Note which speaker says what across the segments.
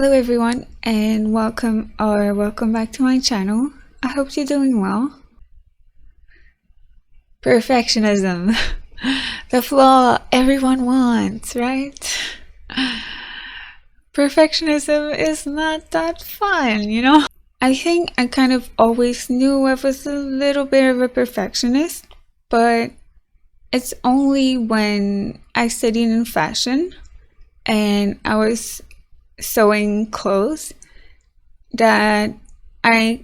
Speaker 1: Hello everyone and welcome back to my channel. I hope you're doing well. Perfectionism. The flaw everyone wants, right? Perfectionism is not that fun. I think I kind of always knew I was a little bit of a perfectionist, but it's only when I studied in fashion and I was sewing clothes that I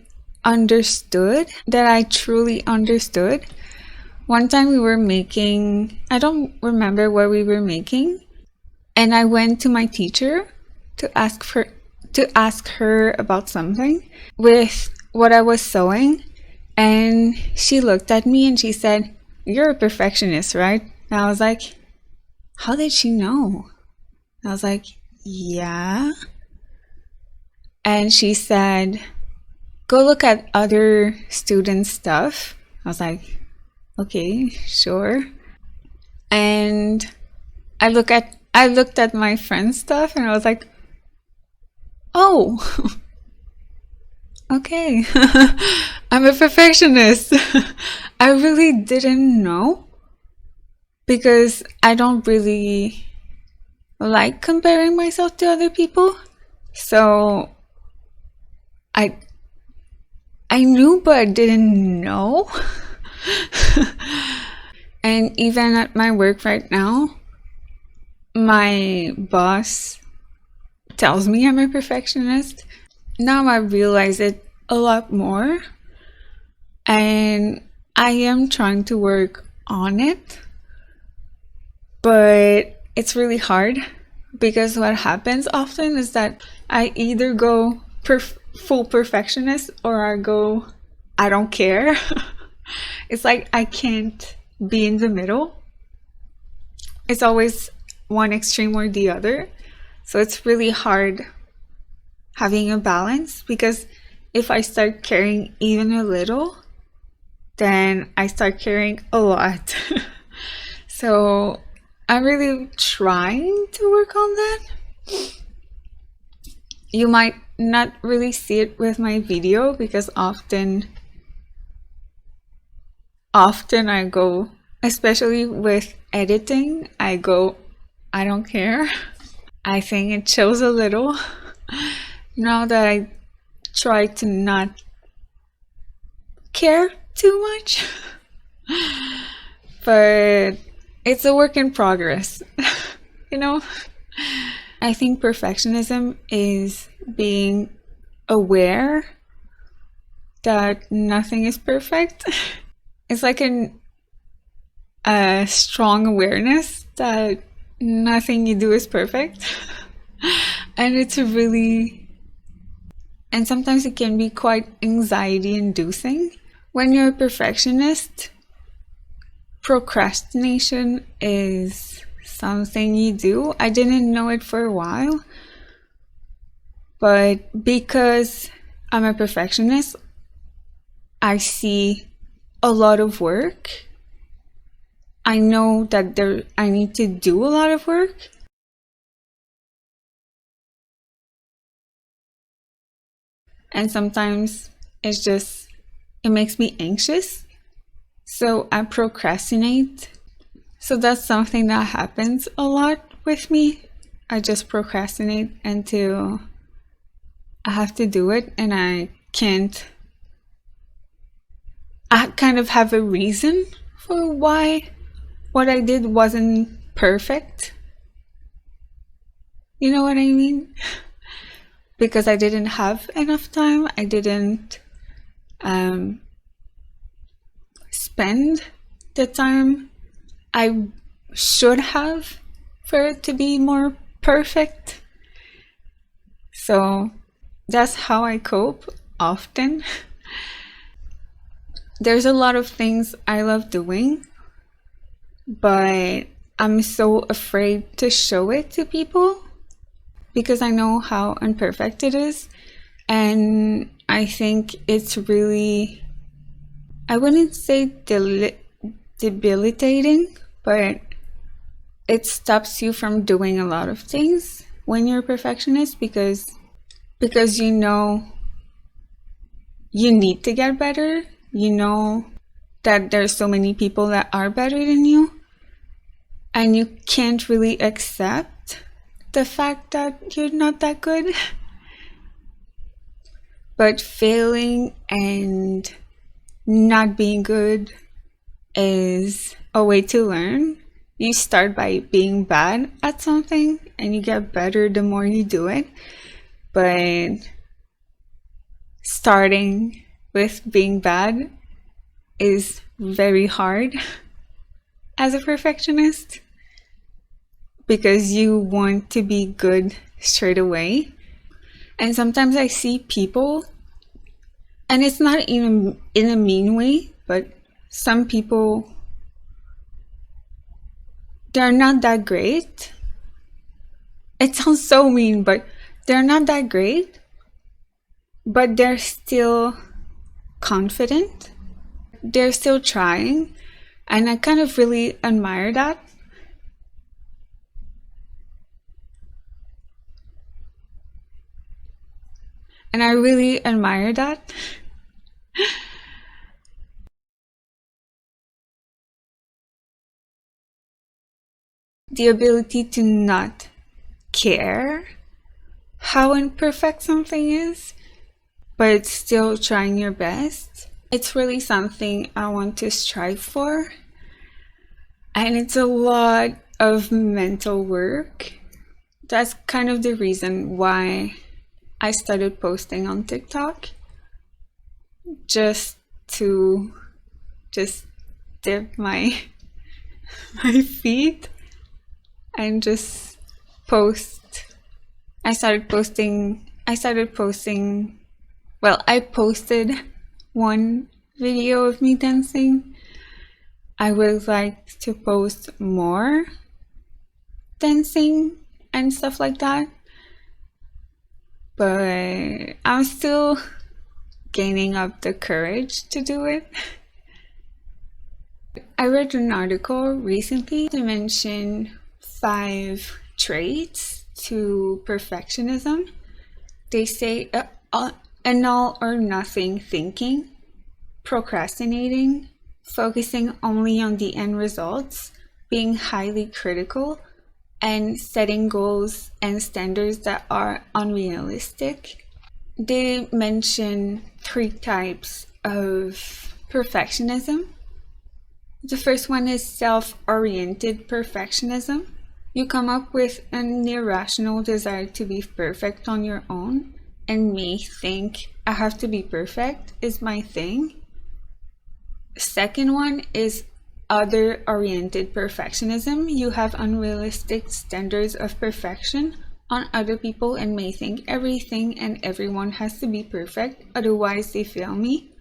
Speaker 1: truly understood. One time we were making, I don't remember what we were making, and I went to my teacher to ask her about something with what I was sewing, and she looked at me and she said, "You're a perfectionist, right?" And I was like, "How did she know?" I was like, "Yeah." And she said, "Go look at other students' stuff." I was like, "Okay, sure." And I looked at my friend's stuff and I was like, "Oh, okay." I'm a perfectionist. I really didn't know because I don't really like comparing myself to other people. So I I knew but I didn't know. And even at my work right now, my boss tells me I'm a perfectionist. Now I realize it a lot more, and I am trying to work on it, but it's really hard because what happens often is that I either go full perfectionist or I go, I don't care. It's like I can't be in the middle. It's always one extreme or the other. So it's really hard having a balance because if I start caring even a little, then I start caring a lot. So I'm really trying to work on that. You might not really see it with my video because often I go, especially with editing, I go, I don't care. I think it shows a little now that I try to not care too much. But it's a work in progress. you know? I think perfectionism is being aware that nothing is perfect. It's like a strong awareness that nothing you do is perfect. And and sometimes it can be quite anxiety inducing. When you're a perfectionist, procrastination is something you do. I didn't know it for a while, but because I'm a perfectionist, I see a lot of work. I know that I need to do a lot of work. And sometimes it makes me anxious. So I procrastinate. So that's something that happens a lot with me. I just procrastinate until I have to do it and I can't. I kind of have a reason for why what I did wasn't perfect. You know what I mean? Because I didn't have enough time. I didn't spend the time I should have for it to be more perfect. So that's how I cope often. There's a lot of things I love doing, but I'm so afraid to show it to people because I know how imperfect it is. And I think it's really, I wouldn't say debilitating, but it stops you from doing a lot of things when you're a perfectionist because because you know you need to get better. You know that there's so many people that are better than you, and you can't really accept the fact that you're not that good. But failing and not being good is a way to learn. You start by being bad at something and you get better the more you do it. But starting with being bad is very hard as a perfectionist because you want to be good straight away. And sometimes I see people, and it's not even in a mean way, but some people, they're not that great. It sounds so mean, but they're not that great, but they're still confident. They're still trying, and I kind of really admire that. And I really admire that. The ability to not care how imperfect something is, but still trying your best. It's really something I want to strive for. And it's a lot of mental work. That's kind of the reason why I started posting on TikTok. Just to dip my feet and just post. I posted one video of me dancing. I would like to post more dancing and stuff like that, but I'm still gaining up the courage to do it. I read an article recently to mention 5 traits to perfectionism. They say an all or nothing thinking, procrastinating, focusing only on the end results, being highly critical, and setting goals and standards that are unrealistic. They mention 3 types of perfectionism. The first one is self-oriented perfectionism. You come up with an irrational desire to be perfect on your own and may think, I have to be perfect is my thing. Second one is other-oriented perfectionism. You have unrealistic standards of perfection on other people and may think everything and everyone has to be perfect, otherwise they fail me.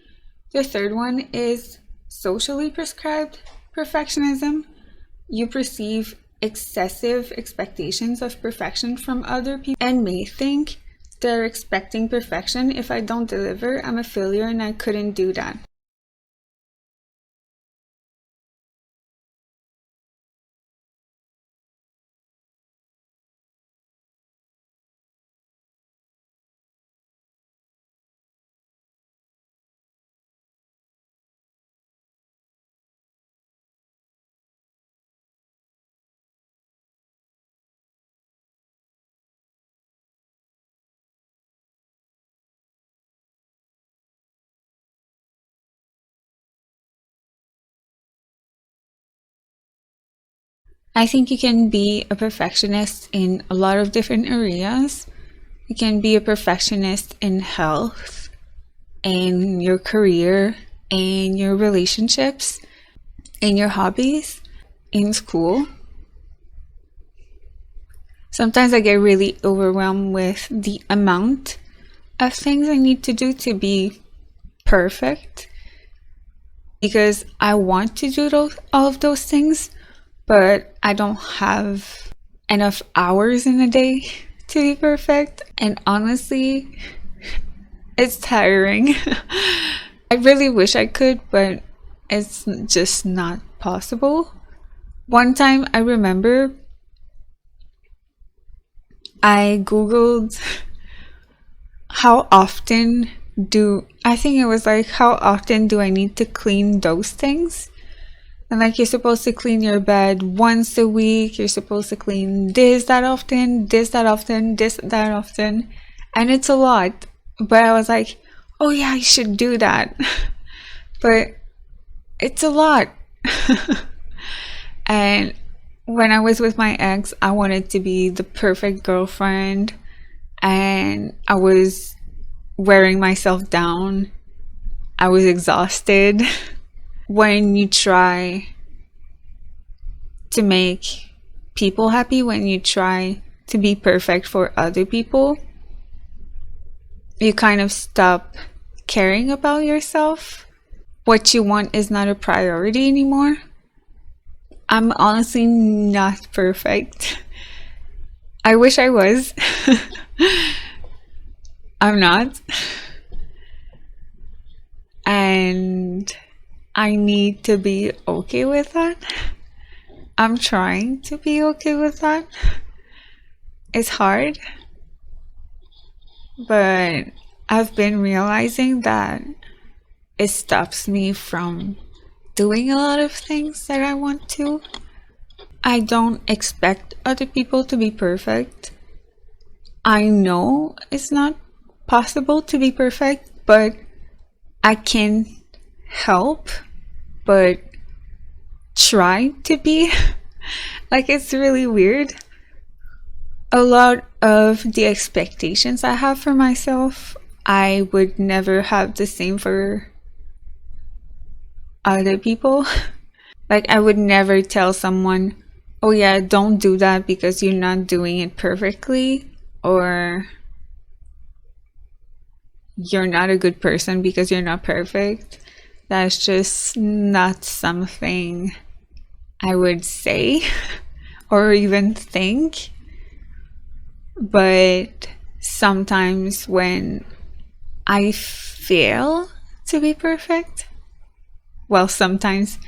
Speaker 1: The third one is socially prescribed perfectionism. You perceive excessive expectations of perfection from other people and may think they're expecting perfection. If I don't deliver, I'm a failure and I couldn't do that. I think you can be a perfectionist in a lot of different areas. You can be a perfectionist in health, in your career, in your relationships, in your hobbies, in school. Sometimes I get really overwhelmed with the amount of things I need to do to be perfect because I want to do all of those things, but I don't have enough hours in a day to be perfect. And honestly, it's tiring. I really wish I could, but it's just not possible. One time I remember I googled how often I think it was like, how often do I need to clean those things? And like, you're supposed to clean your bed once a week. You're supposed to clean this that often, this that often, this that often. And it's a lot. But I was like, oh yeah, I should do that. But it's a lot. And when I was with my ex, I wanted to be the perfect girlfriend. And I was wearing myself down. I was exhausted. When you try to make people happy, when you try to be perfect for other people, you kind of stop caring about yourself. What you want is not a priority anymore. I'm honestly not perfect. I wish I was. I'm not. And I need to be okay with that. I'm trying to be okay with that. It's hard. But I've been realizing that it stops me from doing a lot of things that I want to. I don't expect other people to be perfect. I know it's not possible to be perfect, but I can help but try to be. Like, it's really weird. A lot of the expectations I have for myself, I would never have the same for other people. Like, I would never tell someone, oh yeah, don't do that because you're not doing it perfectly, or you're not a good person because you're not perfect. That's just not something I would say or even think. But sometimes when I fail to be perfect, well, sometimes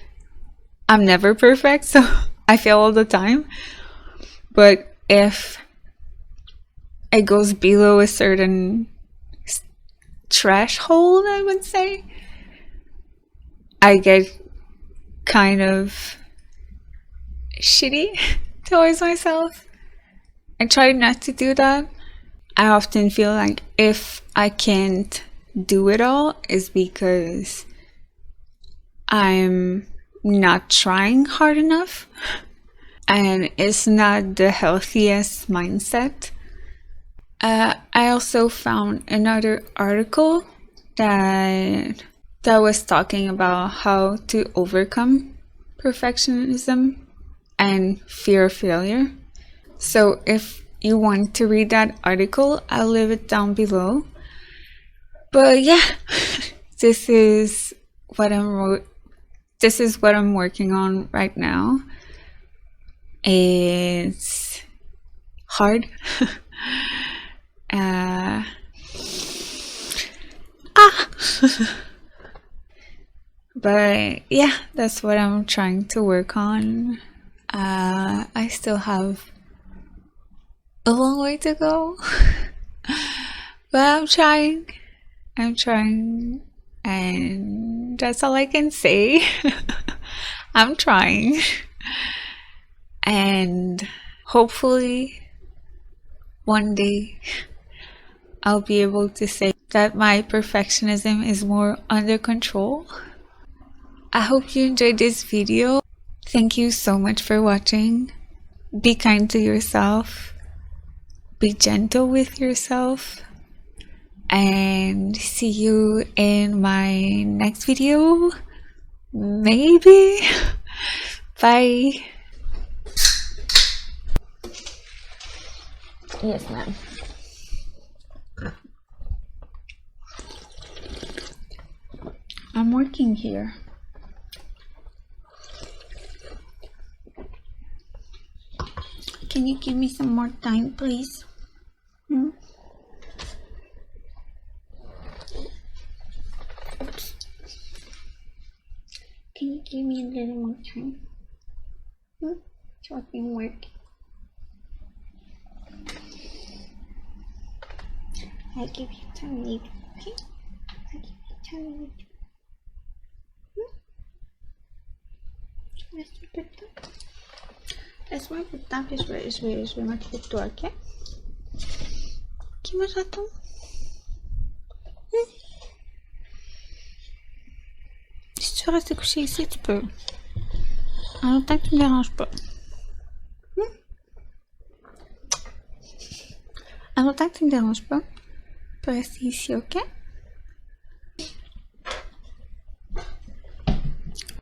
Speaker 1: I'm never perfect, so I fail all the time. But if it goes below a certain threshold, I would say, I get kind of shitty towards myself. I try not to do that. I often feel like if I can't do it all, it's because I'm not trying hard enough, and it's not the healthiest mindset. I also found another article that was talking about how to overcome perfectionism and fear of failure. So if you want to read that article, I'll leave it down below. But yeah, this is what I'm working on right now. It's hard. But yeah, that's what I'm trying to work on. I still have a long way to go, but I'm trying. And that's all I can say. I'm trying. And hopefully one day I'll be able to say that my perfectionism is more under control. I hope you enjoyed this video. Thank you so much for watching. Be kind to yourself. Be gentle with yourself. And see you in my next video. Maybe. Bye. Yes, ma'am. I'm working here. Can you give me some more time, please? Hmm? Can you give me a little more time? So I can work. I'll give you time later, okay? I'll give you time later. Laisse-moi un peu de temps. Laisse-moi un peu de temps, puis je vais m'occuper de toi, ok? Ok, moi j'attends. Si tu veux rester couché ici, tu peux. En autant que tu ne me déranges pas. En autant que tu ne me déranges pas, tu peux rester ici, ok?